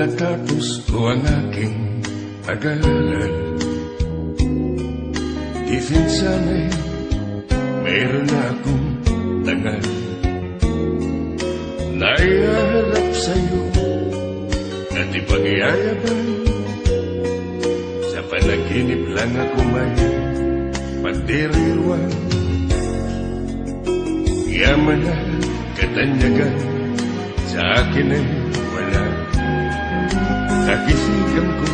natapos ko ang aking pag-aaral. Di sana'y mayroon na akong tangal na ihaharap sa'yo at ipagyayabang. Sa panaginip lang ako may pagdiriwang. Yaman na katanyagan sa akin ay wala. Kakisikam ko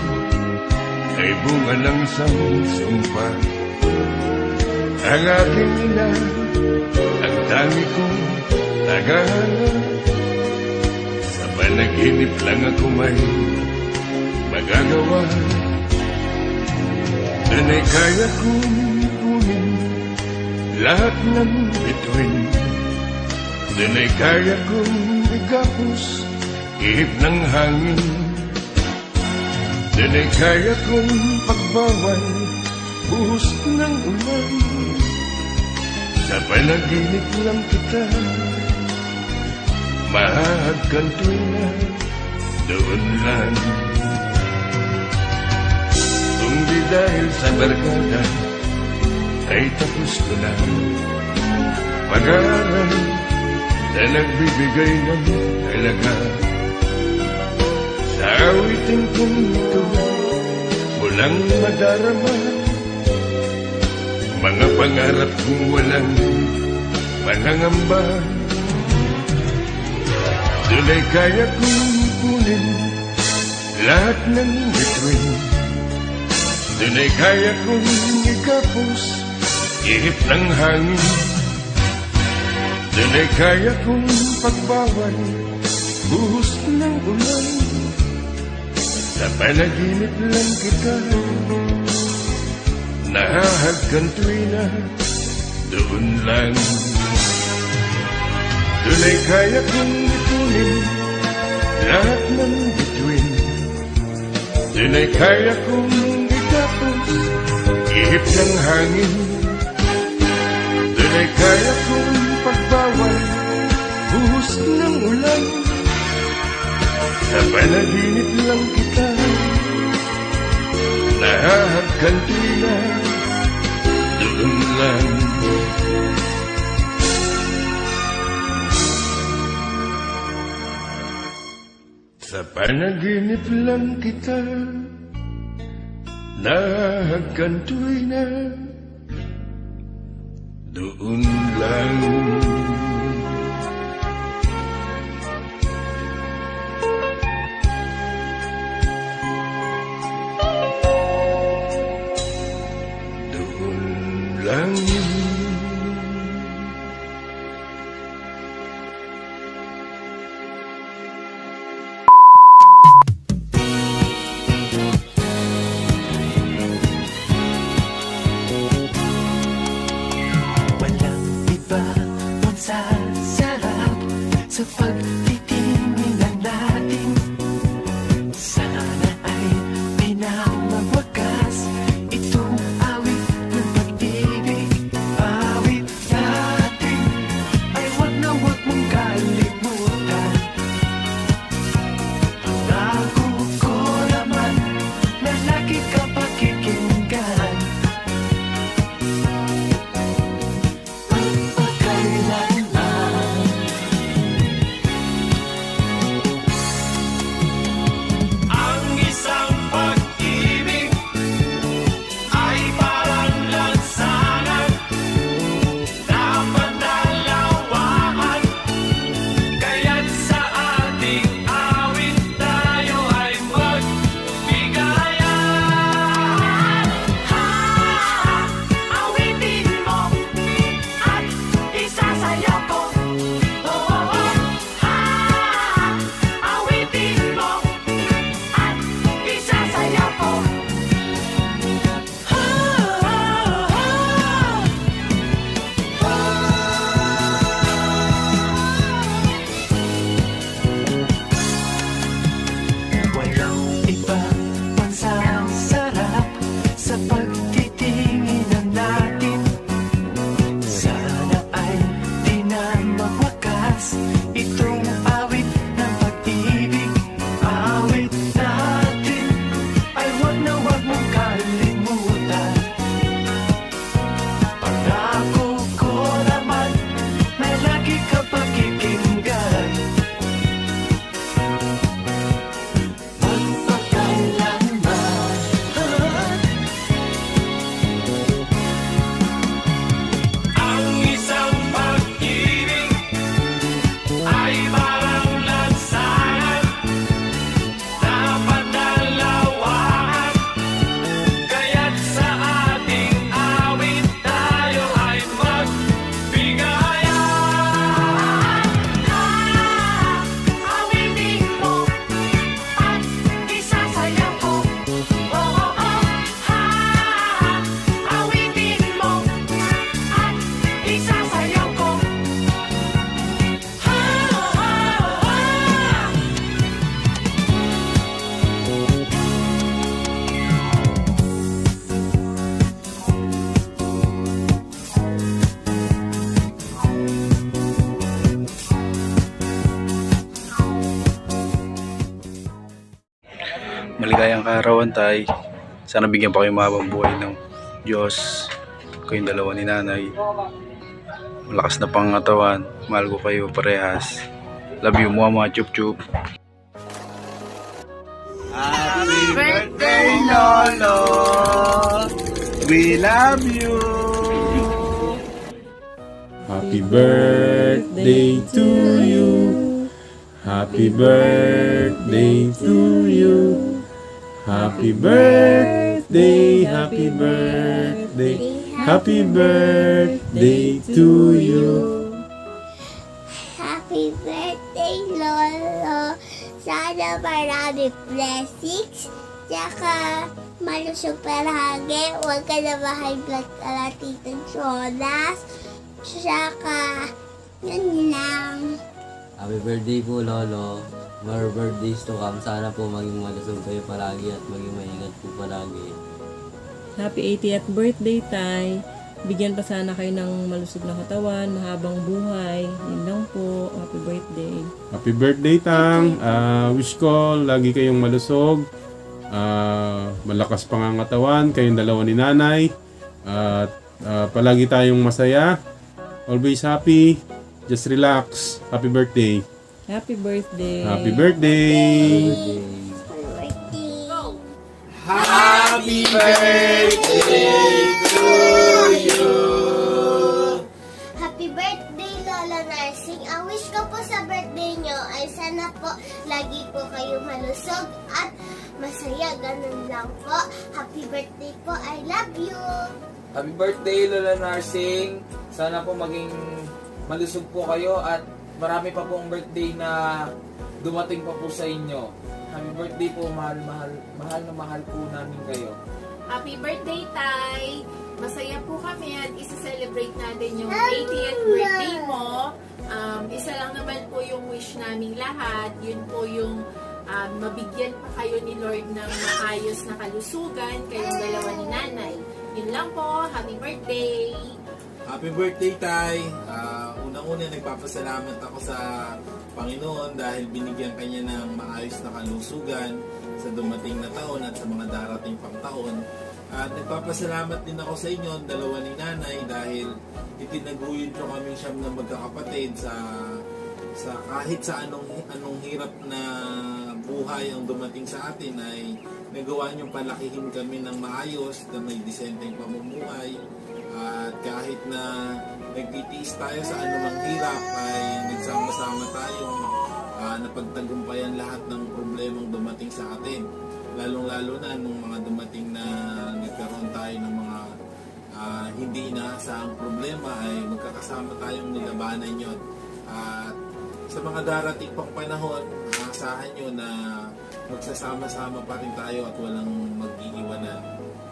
ay bunga ng isang sumpa. Ang aking ina, ang tangi kong tagahanap. Sa panaginip lang ako may magagawa. Doon ay kaya kong kunin lahat ng bituin. Doon ay kaya kong igapos ihip ng hangin. Doon ay kaya kong pagbawal buhos ng ulan. Sa panaginip lang kita mahahagkan tuwing na doon lang. Kung di dahil sa barkada ay tapos ko na pag-aaral na nagbibigay ng halaga. Sa awitin kong ito walang madarama. Mga pangarap kong walang panangamba. Doon ay kaya kong kunin lahat ng bituin. Doon ay kaya kong ikapos ihip ng hangin. Doon ay kaya kong pagbawal buhos ng ulan. Sa panaginip lang kita nahahagkan tuwing na doon lang. Doon ay kaya kong itunin lahat ng bituin. Doon ay kaya kong itapos ihip ng hangin. Doon ay kaya kong pagbawal buhos ng ulan. Sa panaginip lang kita nahahagkan tuwing na doon lang. Sa panaginip lang kita nahahagkan tuwing na doon lang. Lang. Walang iba magsasarap sa pagtitingin natin. Sana ay pinamagwakas itong awit ng pag-ibig. Awit natin ay wag na wag mong kalimutan. Pangako ko naman na lagi ka pakikinggan. Pagpakailanman Maligayang kaarawan, Tay. Sana bigyan pa kayo mahabang buhay ng Diyos. Kayong dalawa ni Nanay. Malakas na pangatawan. Mahal ko kayo parehas. Love you, mama. Chup chup. Happy birthday, Lolo! We love you! Happy birthday to you. Happy birthday to you. Happy birthday, happy birthday. Happy birthday to you. Happy birthday, Lolo! Sana marami blessings. Tsaka malusog palagi. Huwag ka na ma-high blood kala Tito Jonas. Tsaka, yun lang. Happy birthday po, Lolo. More birthdays to come. Sana po maging malusog kayo palagi at maging maingat po palagi. Happy 80th birthday, Tay. Bigyan pa sana kayo ng malusog na katawan, mahabang buhay. Yun lang po. Happy birthday. Happy birthday, Tang. Wish ko lagi kayong malusog. Malakas pangangatawan. Kayong dalawa ni Nanay. At palagi tayong masaya. Always happy. Just relax. Happy birthday. Happy birthday. Happy birthday. Happy Happy birthday, Lola Narsing. Ang wish ko po sa birthday nyo ay sana po lagi po kayo malusog at masaya. Ganun lang po. Happy birthday po. I love you. Happy birthday, Lola Narsing. Sana po maging malusog po kayo at marami pa pong birthday na dumating pa po sa inyo. Happy birthday po, mahal na mahal po namin kayo. Happy birthday, Tay! Masaya po kami at isa-celebrate natin yung 80th birthday mo. Isa lang naman po yung wish namin lahat. Yun po yung mabigyan pa kayo ni Lord ng maayos na kalusugan, kayong dalawa ni Nanay. Yun lang po. Happy birthday! Happy birthday, Tay! Unang-una, nagpapasalamat ako sa Panginoon dahil binigyan kanya ng maayos na kalusugan sa dumating na taon at sa mga darating pang taon. At nagpapasalamat din ako sa inyo, dalawa ni Nanay, dahil itinaguyod nyo kami siyam na magkakapatid sa kahit sa anong hirap na buhay ang dumating sa atin ay nagawa nyo palakihin kami ng maayos na may disenteng pamumuhay. At kahit na nagtitiis tayo sa anumang hirap ay nagsama-sama tayong napagtagumpayan lahat ng problemang dumating sa atin. Lalong-lalo na nung mga dumating na nagkaroon tayo ng mga hindi inaasahang problema ay magkakasama tayong nilabanan yun. At sa mga darating pang panahon, aasahan nyo na magsasama-sama pa rin tayo at walang mag-iiwanan.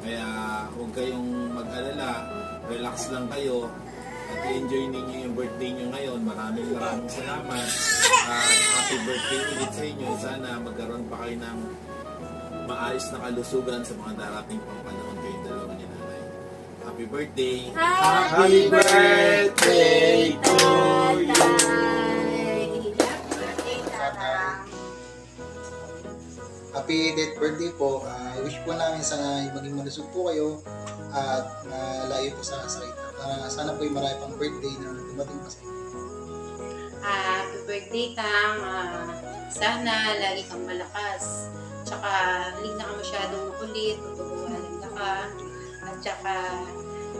Kaya huwag kayong mag-alala, relax lang kayo at i-enjoy ninyo yung birthday nyo ngayon. Maraming salamat at happy birthday ulit sa inyo. Sana magkaroon pa kayo ng maayos na kalusugan sa mga darating pang panahon kayong dalawa ni Nanay. Happy birthday! Happy birthday to you! Happy death birthday po. Wish po namin sana maging malusog po kayo at malayo po sa sakit. Sana po yung marami pang birthday na dumating pa sa inyo. Happy birthday, Tang. Sana lagi kang malakas. Tsaka hindi na ka masyadong makulit, magbabawalan na ka. At tsaka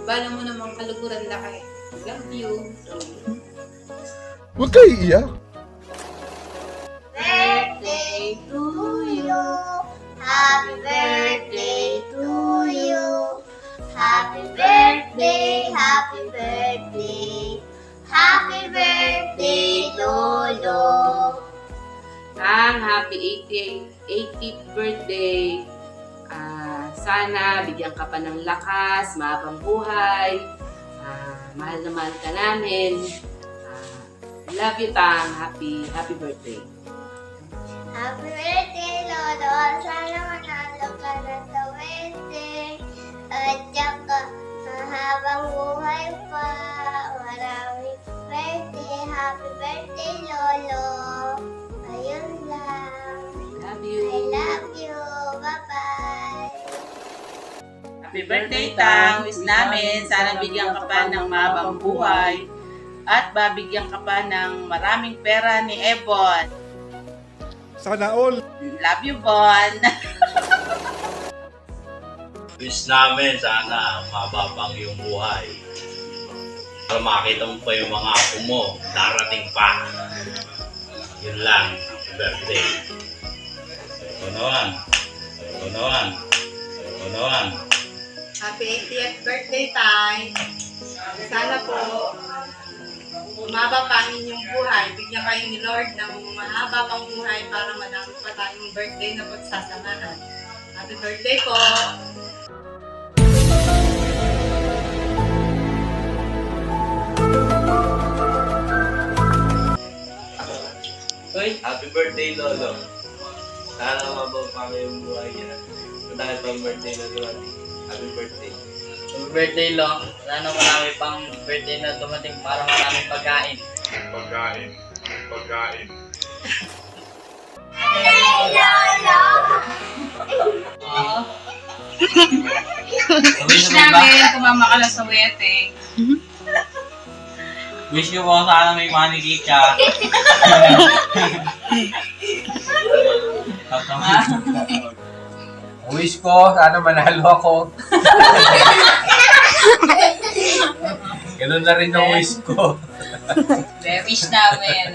bala mo namang kaluguran na ka. Love you. Huwag kayo iiyak. Birthday to you. Happy birthday to you. Happy birthday, happy birthday. Happy birthday, Lolo. Tang, happy 80th birthday. Sana bigyan ka pa ng lakas, mahabang buhay. Mahal na mahal ka namin. Love you, Tang. Happy birthday. Happy birthday, Lolo. Sana manalo ka na sa wedding. At saka, mahabang buhay pa. Maraming birthday. Happy birthday, Lolo. Ayun lang. Love you. I love you. Happy birthday, Tang! Wish namin, sana bigyan ka pa ng mahabang buhay at babigyan ka pa ng maraming pera ni Ebon. Sana all. Love you, Bon! Wish namin sana mababang yung buhay. Para makita mo pa yung mga apo mo, darating pa. Yun lang, happy birthday. Unawan. Happy 80th birthday, Tay! Sana po umaba pa ang inyong buhay. Bigyan kayo ni Lord ng mahaba pang buhay para madami pa tayong birthday na pagsasamahan. Happy birthday po! Hoy, happy birthday, Lolo. Sana mababang yung buhay niya. Dahil pang birthday na dumating. Happy birthday. Happy birthday, Lo. Sana marami pang birthday na dumating para maraming pagkain. Pagkain. Wish namin, kumama ka na sa wedding. Wish ko po sana may manigit ka. Wish ko, sana manalo ako. Ganun na rin yung wish ko. Wish namin,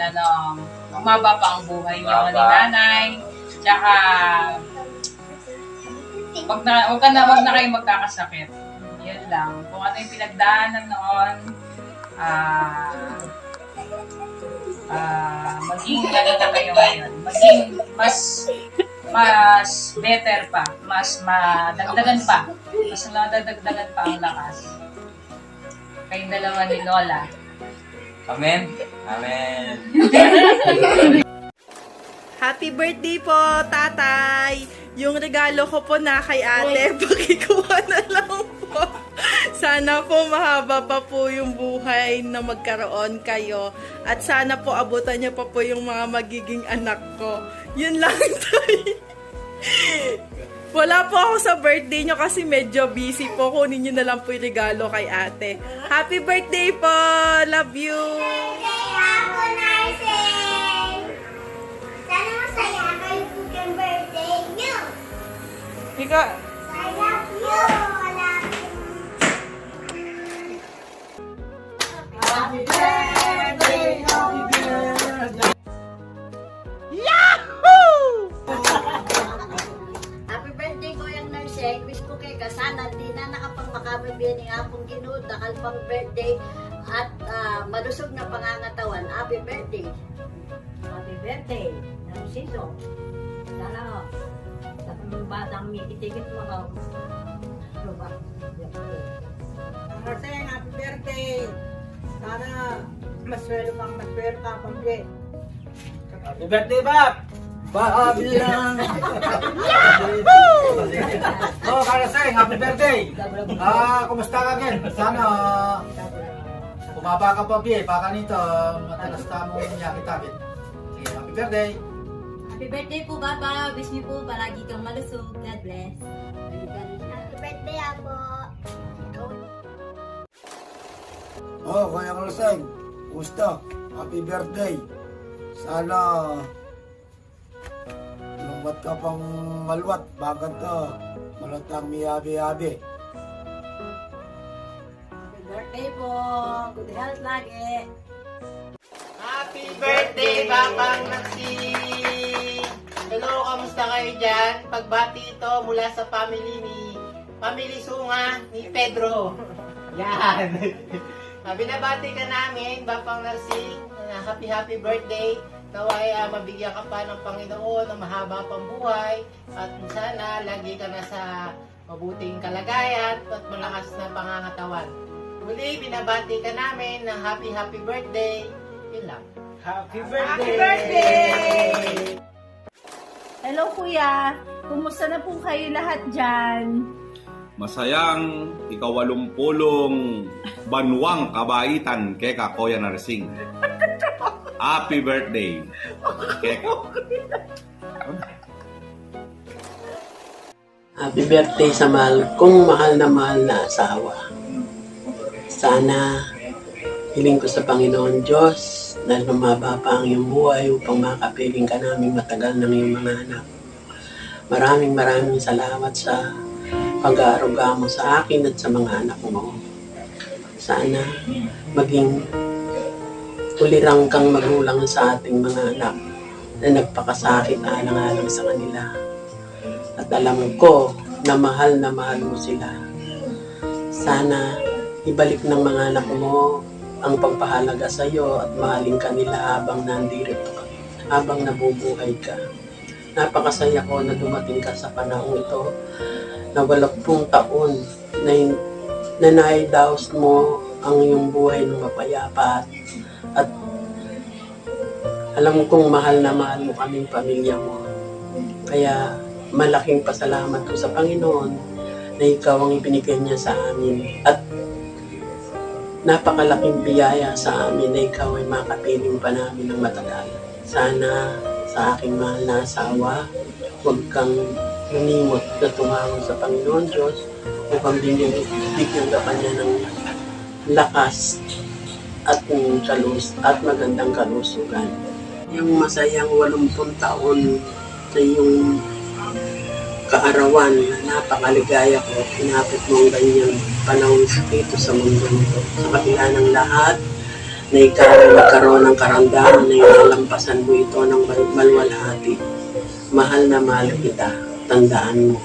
umaba pa ang buhay niyo ni nanay. Tsaka, wag na kayo magkakasakit. Yun lang. Kung ano yung pinagdaanan noon, maging ganun na kayo ngayon. Maging mas better pa. Mas madagdagan pa. Mas nadadagdagan pa ang lakas. Kayong dalawa ni Lola. Amen? Happy birthday po, tatay! Yung regalo ko po na kay ate, pakikuha na lang po. Sana po mahaba pa po yung buhay na magkaroon kayo. At sana po abutan niyo pa po yung mga magiging anak ko. Yun lang, tay. Wala po ako sa birthday nyo kasi medyo busy po. Kunin nyo na lang po yung regalo kay ate. Happy birthday po! Love you! Ako, Narsing! Sana masaya kayo po yung birthday nyo. Ika, I love you! Happy birthday! Happy birthday! Yahoo! Happy birthday, Kuya Narsing. Wish ko kay kasana di na nakapagmakabibigyan ng apong Ginoo dakal pang birthday at malusog na pangangatawan. Happy birthday. Happy birthday, Narciso. Sana sa mga batang mikitigit mga lupa. Narsing, happy birthday. Sana maswelo pang birthday. Happy birthday, Bab! Bilang. Oh, Karaseng, happy birthday! Kumusta ka again? Sana kumaba ka pa, Bie. Baka nito, matalas mo yakit-takit. Sige, happy birthday! Happy birthday po, Papa. Wish niyo po palagi kang malusog. God bless. Happy birthday, Apo! Oh, Kuya Karaseng, kumusta? Happy birthday! Sana lumbat ka pang malwat, bakit malatang miyabi-yabi. Happy birthday po. Good health lagi. Happy birthday, Papang Naksing! Hello, kamusta kayo dyan? Pagbati ito mula sa Family Sunga ni Pedro. Yan! Binabati ka namin, Papang Narsing. Happy birthday. Naway mabigyan ka pa ng Panginoon ng mahaba pang buhay. At sana lagi ka na sa mabuting kalagayan at malakas na pangangatawan. Muli, binabati ka namin ng happy birthday. Yun lang. Happy birthday! Hello kuya, kumusta na po kayo lahat dyan? Masayang ikawalumpulong banwang kabaitan keka Kuya Narsing. Happy birthday, Keka. Happy birthday sa mahal kong mahal na asawa. Sana hiling ko sa Panginoon Diyos na lumaba pa ang iyong buhay upang makapiling ka namin matagal ng iyong mga anak. Maraming salamat sa pag-aaruga mo sa akin at sa mga anak mo. Sana maging ulirang kang magulang sa ating mga anak na nagpakasakit alang-alang sa kanila. At alam ko na mahal mo sila. Sana ibalik ng mga anak mo ang pagpahalaga sa iyo at mahalin ka nila habang nandirito ka, habang nabubuhay ka. Napakasaya ko na dumating ka sa panahon ito na 80 taon na naidaos mo ang iyong buhay ng mapayapa at alam kong mahal mo kaming pamilya mo. Kaya malaking pasalamat ko sa Panginoon na ikaw ang ibinigay niya sa amin at napakalaking biyaya sa amin na ikaw ay makapiling pa namin ng matagal. Sana sa aking mahal na asawa, huwag kang nanimot na tumawag sa Panginoon Diyos upang bigyan ka pa niya ng lakas at magandang kalusugan. Yung masayang 80 taon sa iyong kaarawan na napakaligaya ko, pinapit mo ang ganyang panahon dito sa mundo nito. Sa kabila ng lahat, na ikaw ay magkaroon ng karandahan na inalampasan mo ito ng malwalhati. Mahal na mahal kita, tandaan mo.